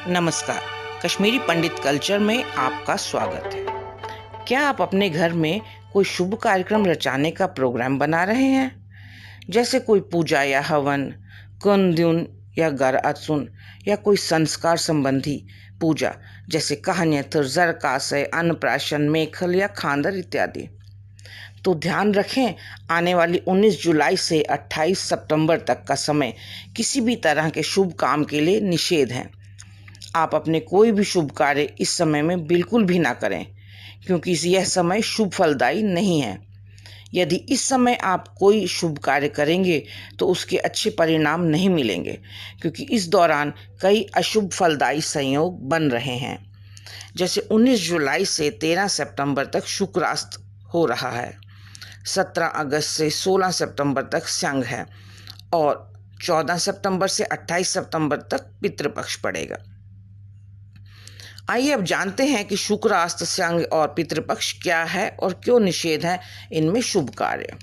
नमस्कार। कश्मीरी पंडित कल्चर में आपका स्वागत है। क्या आप अपने घर में कोई शुभ कार्यक्रम रचाने का प्रोग्राम बना रहे हैं, जैसे कोई पूजा या हवन, कुंदुन या गर अत्सुन, या कोई संस्कार संबंधी पूजा जैसे कहान्यत्र, जरकासय, अन्नप्राशन, मेखल या खांदर इत्यादि? तो ध्यान रखें, आने वाली 19 जुलाई से 28 सितंबर तक का समय किसी भी तरह के शुभ काम के लिए निषेध है। आप अपने कोई भी शुभ कार्य इस समय में बिल्कुल भी ना करें, क्योंकि यह समय शुभ फलदायी नहीं है। यदि इस समय आप कोई शुभ कार्य करेंगे तो उसके अच्छे परिणाम नहीं मिलेंगे, क्योंकि इस दौरान कई अशुभ फलदायी संयोग बन रहे हैं। जैसे 19 जुलाई से 13 सितंबर तक शुक्रास्त हो रहा है, 17 अगस्त से 16 सितंबर तक संघ है, और 14 सितंबर से 28 सितंबर तक पितृपक्ष पड़ेगा। आइए अब जानते हैं कि शुक्रास्त, संघ और पितृपक्ष क्या है और क्यों निषेध है इनमें शुभ कार्य।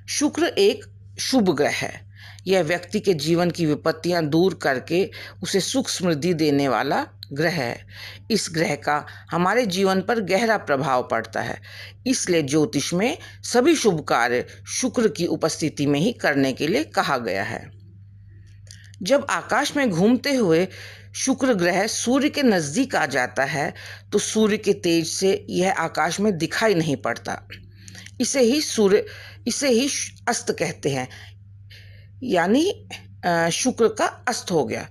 शुक्र एक शुभ ग्रह है। यह व्यक्ति के जीवन की विपत्तियां दूर करके उसे सुख समृद्धि देने वाला ग्रह है। इस ग्रह का हमारे जीवन पर गहरा प्रभाव पड़ता है। इसलिए ज्योतिष में सभी शुभ कार्य शुक्र की उपस्थिति में ही करने के लिए कहा गया है। जब आकाश में घूमते हुए शुक्र ग्रह सूर्य के नजदीक आ जाता है तो सूर्य के तेज से यह आकाश में दिखाई नहीं पड़ता। इसे ही अस्त कहते हैं, यानी शुक्र का अस्त हो गया।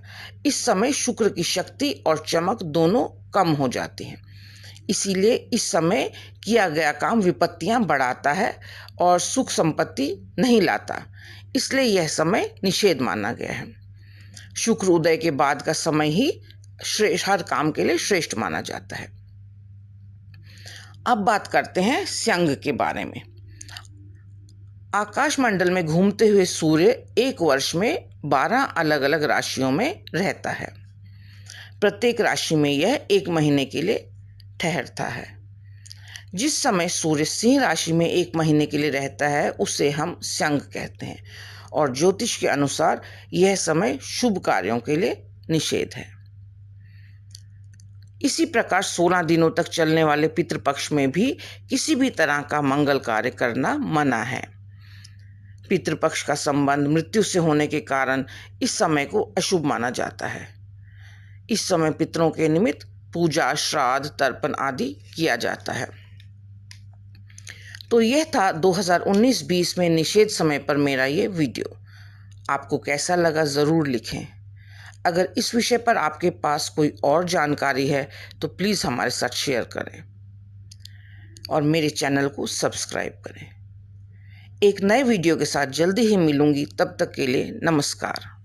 इस समय शुक्र की शक्ति और चमक दोनों कम हो जाती हैं। इसीलिए इस समय किया गया काम विपत्तियां बढ़ाता है और सुख संपत्ति नहीं लाता। इसलिए यह समय निषेध माना गया है। शुक्र उदय के बाद का समय ही हर काम के लिए श्रेष्ठ माना जाता है। अब बात करते हैं संघ के बारे में। आकाश मंडल में घूमते हुए सूर्य एक वर्ष में 12 अलग अलग राशियों में रहता है। प्रत्येक राशि में यह एक महीने के लिए ठहरता है। जिस समय सूर्य सिंह राशि में एक महीने के लिए रहता है उसे हम संघ कहते हैं, और ज्योतिष के अनुसार यह समय शुभ कार्यों के लिए निषेध है। इसी प्रकार 16 दिनों तक चलने वाले पितृपक्ष में भी किसी भी तरह का मंगल कार्य करना मना है। पितृपक्ष का संबंध मृत्यु से होने के कारण इस समय को अशुभ माना जाता है। इस समय पितरों के निमित्त पूजा, श्राद्ध, तर्पण आदि किया जाता है। तो यह था 2019-20 में निषेध समय पर मेरा ये वीडियो। आपको कैसा लगा ज़रूर लिखें। अगर इस विषय पर आपके पास कोई और जानकारी है तो प्लीज़ हमारे साथ शेयर करें और मेरे चैनल को सब्सक्राइब करें। एक नए वीडियो के साथ जल्दी ही मिलूंगी। तब तक के लिए नमस्कार।